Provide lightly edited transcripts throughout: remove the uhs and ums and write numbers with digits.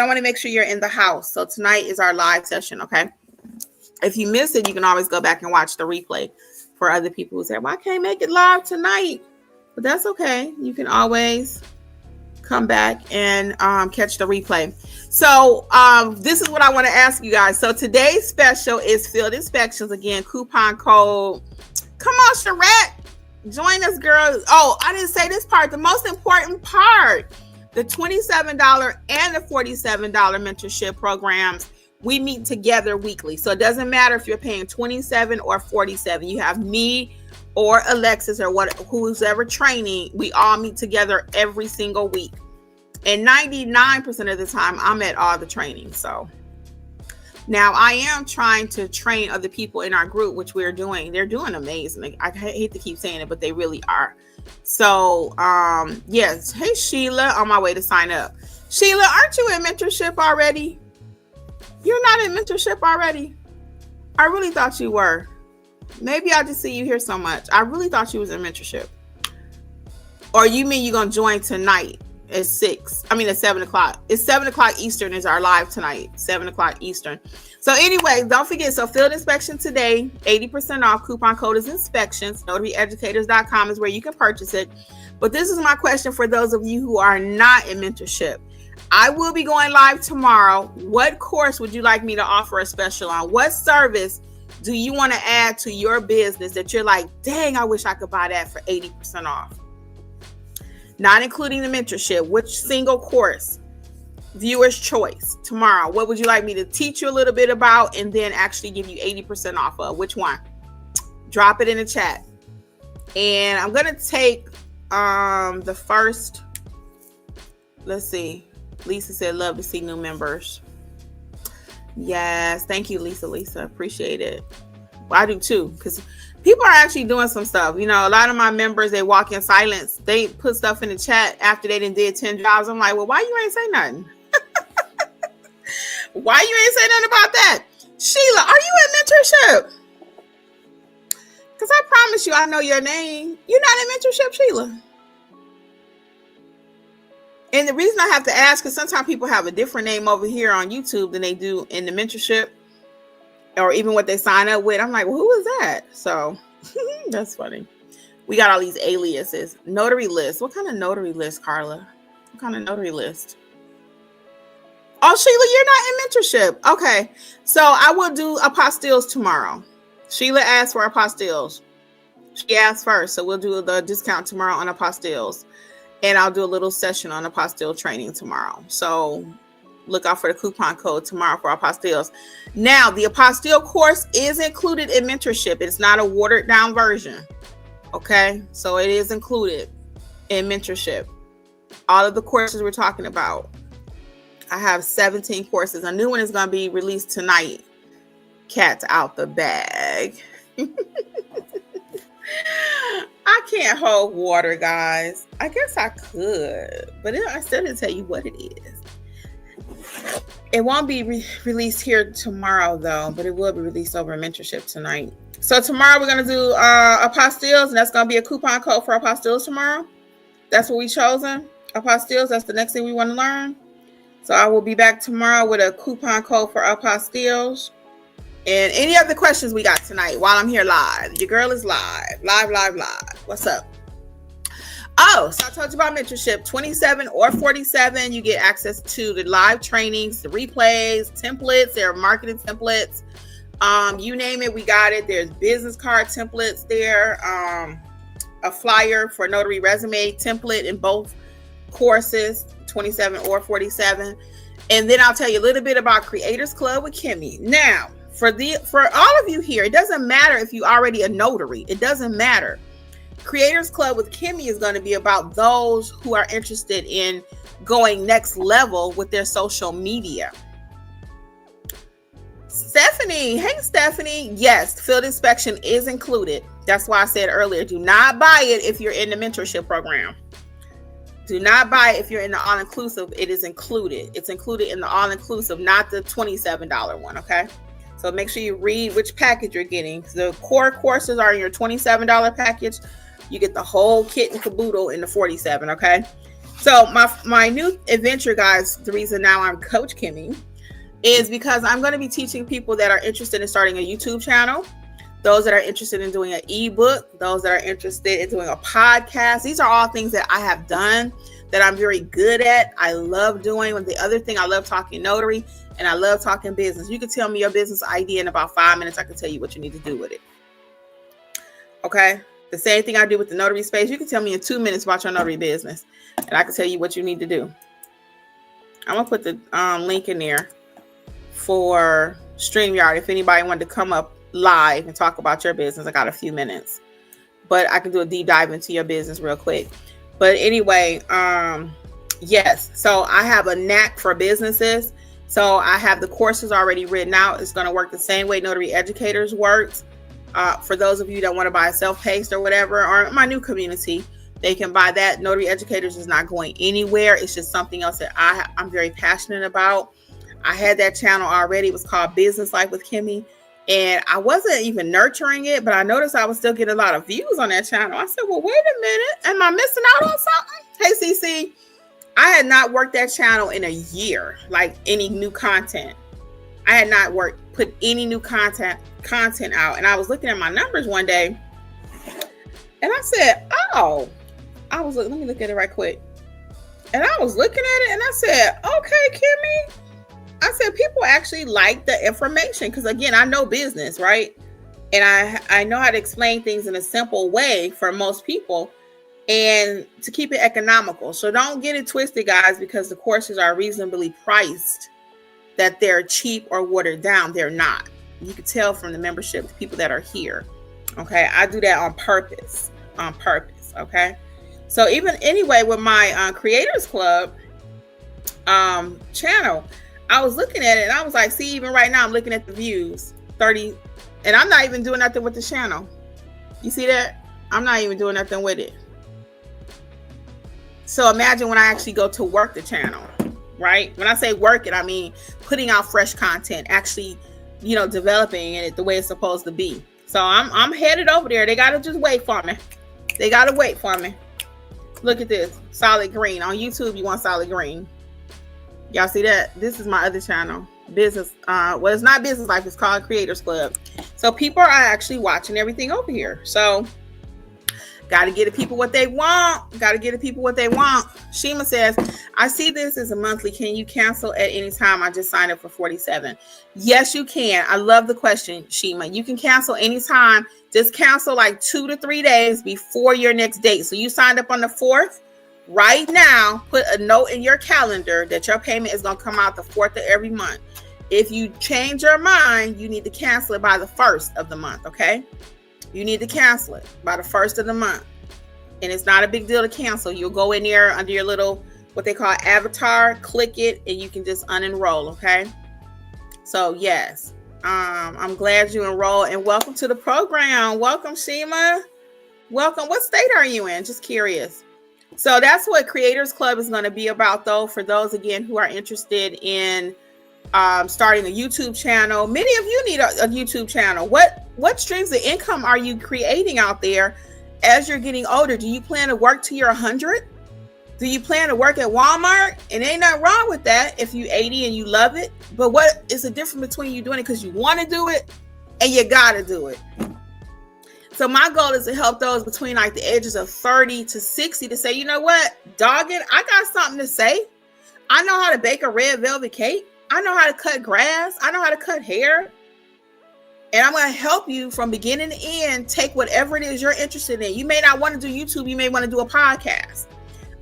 I want to make sure you're in the house. So tonight is our live session, okay? If you miss it, you can always go back and watch the replay for other people who say, well, I can't make it live tonight. But that's okay. You can always come back and catch the replay. So this is what I want to ask you guys. So today's special is field inspections. Again, coupon code. Come on, Jurat. Join us, girls. Oh, I didn't say this part. The most important part, the $27 and the $47 mentorship programs, we meet together weekly. So it doesn't matter if you're paying $27 or $47. You have me or Alexis or who's ever training. We all meet together every single week. And 99% of the time, I'm at all the trainings. So now I am trying to train other people in our group, which we're doing. They're doing amazing. I hate to keep saying it, but they really are. So, yes. Hey, Sheila, on my way to sign up. Sheila, aren't you in mentorship already? You're not in mentorship already? I really thought you were. Maybe I just see you here so much. I really thought you was in mentorship. Or you mean you're going to join tonight at 7 o'clock. It's 7 o'clock Eastern is our live tonight. 7 o'clock Eastern. So anyway, don't forget. So field inspection today, 80% off. Coupon code is inspections. NotaryEducators.com is where you can purchase it. But this is my question for those of you who are not in mentorship. I will be going live tomorrow. What course would you like me to offer a special on? What service do you want to add to your business that you're like, dang, I wish I could buy that for 80% off? Not including the mentorship. Which single course? Viewer's choice. Tomorrow, what would you like me to teach you a little bit about and then actually give you 80% off of? Which one? Drop it in the chat. And I'm going to take the first. Let's see. Lisa said, love to see new members. Yes. Thank you, Lisa. Appreciate it. Well, I do too, because people are actually doing some stuff. You know, a lot of my members, they walk in silence. They put stuff in the chat after they did 10 jobs. I'm like, well, why you ain't say nothing? Why you ain't say nothing about that? Sheila, are you in mentorship? Because I promise you, I know your name. You're not in mentorship, Sheila. And the reason I have to ask is sometimes people have a different name over here on YouTube than they do in the mentorship or even what they sign up with. I'm like, well, who is that? So that's funny. We got all these aliases. Notary list. What kind of notary list, Carla? What kind of notary list? Oh, Sheila, you're not in mentorship. Okay. So I will do apostilles tomorrow. Sheila asked for apostilles. She asked first. So we'll do the discount tomorrow on apostilles. And I'll do a little session on apostille training tomorrow. So look out for the coupon code tomorrow for apostilles. Now, the apostille course is included in mentorship. It's not a watered down version. Okay. So it is included in mentorship. All of the courses we're talking about. I have 17 courses. A new one is going to be released tonight. Cat's out the bag. I can't hold water, guys. I guess I could, but I still didn't tell you what it is. It won't be released here tomorrow, though, but it will be released over mentorship tonight. So tomorrow we're going to do apostilles, and that's going to be a coupon code for apostilles tomorrow. That's what we chosen. Apostilles, that's the next thing we want to learn. So I will be back tomorrow with a coupon code for apostilles. And any other questions we got tonight while I'm here live? Your girl is live. What's up? Oh, so I told you about mentorship. 27 or 47, you get access to the live trainings, the replays, templates. There are marketing templates. You name it, we got it. There's business card templates there. A flyer for notary resume template in both courses, 27 or 47. And then I'll tell you a little bit about Creators Club with Kimmi. Now, for all of you here, it doesn't matter if you're already a notary. It doesn't matter. Creators Club with Kimmi is going to be about those who are interested in going next level with their social media. Stephanie, hey Stephanie, yes, field inspection is included. That's why I said earlier, do not buy it if you're in the mentorship program. Do not buy it if you're in the all-inclusive. It is included. It's included in the all-inclusive, not the $27 one, okay? So make sure you read which package you're getting. The core courses are in your $27 package. You get the whole kit and caboodle in the $47, okay? So my new adventure, guys, the reason now I'm Coach Kimmi is because I'm going to be teaching people that are interested in starting a YouTube channel, those that are interested in doing an ebook, those that are interested in doing a podcast. These are all things that I have done that I'm very good at. I love doing. And the other thing, I love talking notary and I love talking business. You can tell me your business idea in about 5 minutes. I can tell you what you need to do with it. Okay. The same thing I do with the notary space. You can tell me in 2 minutes about your notary business and I can tell you what you need to do. I'm going to put the link in there for StreamYard. If anybody wanted to come up live and talk about your business, I got a few minutes, but I can do a deep dive into your business real quick. But anyway, yes. So I have a knack for businesses. So I have the courses already written out. It's going to work the same way Notary Educators works. For those of you that want to buy self-paced or whatever, or my new community, they can buy that. Notary Educators is not going anywhere. It's just something else that I'm very passionate about. I had that channel already. It was called Business Life with Kimmi. And I wasn't even nurturing it, but I noticed I was still getting a lot of views on that channel. I said, well, wait a minute. Am I missing out on something? Hey, CC, I had not worked that channel in a year, like any new content. I had not put any new content out. And I was looking at my numbers one day and I said, oh, let me look at it right quick. And I was looking at it and I said, okay, Kimmi. I said, people actually like the information because, again, I know business, right? And I know how to explain things in a simple way for most people and to keep it economical. So don't get it twisted, guys, because the courses are reasonably priced, that they're cheap or watered down. They're not. You can tell from the membership, the people that are here. Okay. I do that on purpose. Okay. So even anyway, with my Creators Club channel, I was looking at it and I was like, see, even right now I'm looking at the views, 30, and I'm not even doing nothing with the channel. You see that? I'm not even doing nothing with it. So imagine when I actually go to work the channel, right? When I say work it, I mean putting out fresh content, actually, developing it the way it's supposed to be. So I'm headed over there. They got to just wait for me. Look at this, solid green. On YouTube, you want solid green. Y'all see that? This is my other channel, business. Well, it's not Business Life. It's called Creators Club. So people are actually watching everything over here. So got to get the people what they want. Shima says, I see this as a monthly. Can you cancel at any time? I just signed up for 47. Yes, you can. I love the question, Shima. You can cancel anytime. Just cancel like 2 to 3 days before your next date. So you signed up on the 4th. Right now, put a note in your calendar that your payment is going to come out the 4th of every month. If you change your mind, you need to cancel it by the 1st of the month, okay? You need to cancel it by the 1st of the month. And it's not a big deal to cancel. You'll go in there under your little, what they call avatar, click it, and you can just unenroll, okay? So, yes, I'm glad you enrolled, and welcome to the program. Welcome, Shima. Welcome. What state are you in? Just curious. So that's what Creators Club is going to be about, though, for those, again, who are interested in starting a YouTube channel. Many of you need a YouTube channel. What streams of income are you creating out there as you're getting older? Do you plan to work till you're 100? Do you plan to work at Walmart? And ain't nothing wrong with that if you're 80 and you love it. But what is the difference between you doing it because you want to do it and you got to do it? So my goal is to help those between like the ages of 30 to 60 to say, you know what, doggone, I got something to say. I know how to bake a red velvet cake. I know how to cut grass. I know how to cut hair. And I'm going to help you from beginning to end, take whatever it is you're interested in. You may not want to do YouTube. You may want to do a podcast.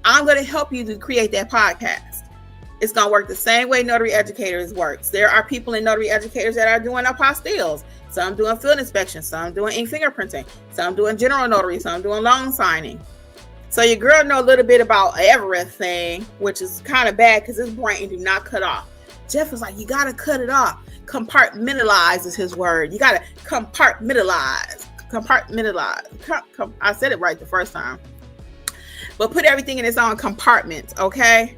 I'm going to help you to create that podcast. It's going to work the same way Notary Educators works. There are people in Notary Educators that are doing apostilles. Some doing field inspection, some doing ink fingerprinting, some doing general notary, some doing loan signing. So your girl know a little bit about everything, which is kind of bad because his brain do not cut off. Jeff was like, you got to cut it off. Compartmentalize is his word. You got to compartmentalize. I said it right the first time. But put everything in its own compartments, okay?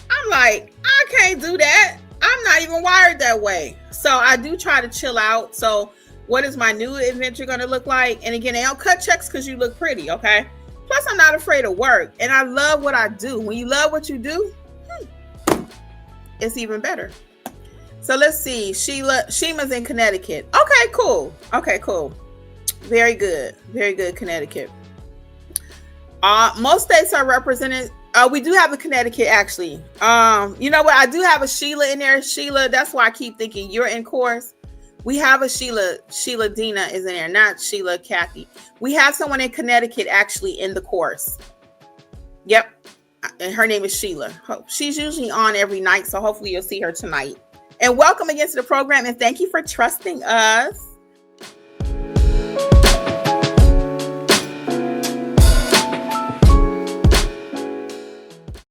I'm like, I can't do that. I'm not even wired that way. So I do try to chill out. So what is my new adventure going to look like? And again, they don't cut checks because you look pretty, okay? Plus, I'm not afraid of work, and I love what I do. When you love what you do, it's even better. So let's see. Sheima's in Connecticut. Okay, cool. Very good, Connecticut. Most states are represented. We do have a Connecticut, actually. You know what? I do have a Sheila in there. Sheila, that's why I keep thinking you're in course. We have a Sheila. Sheila Dina is in there, not Sheila Kathy. We have someone in Connecticut actually in the course. Yep. And her name is Sheila. She's usually on every night, so hopefully you'll see her tonight. And welcome again to the program, and thank you for trusting us.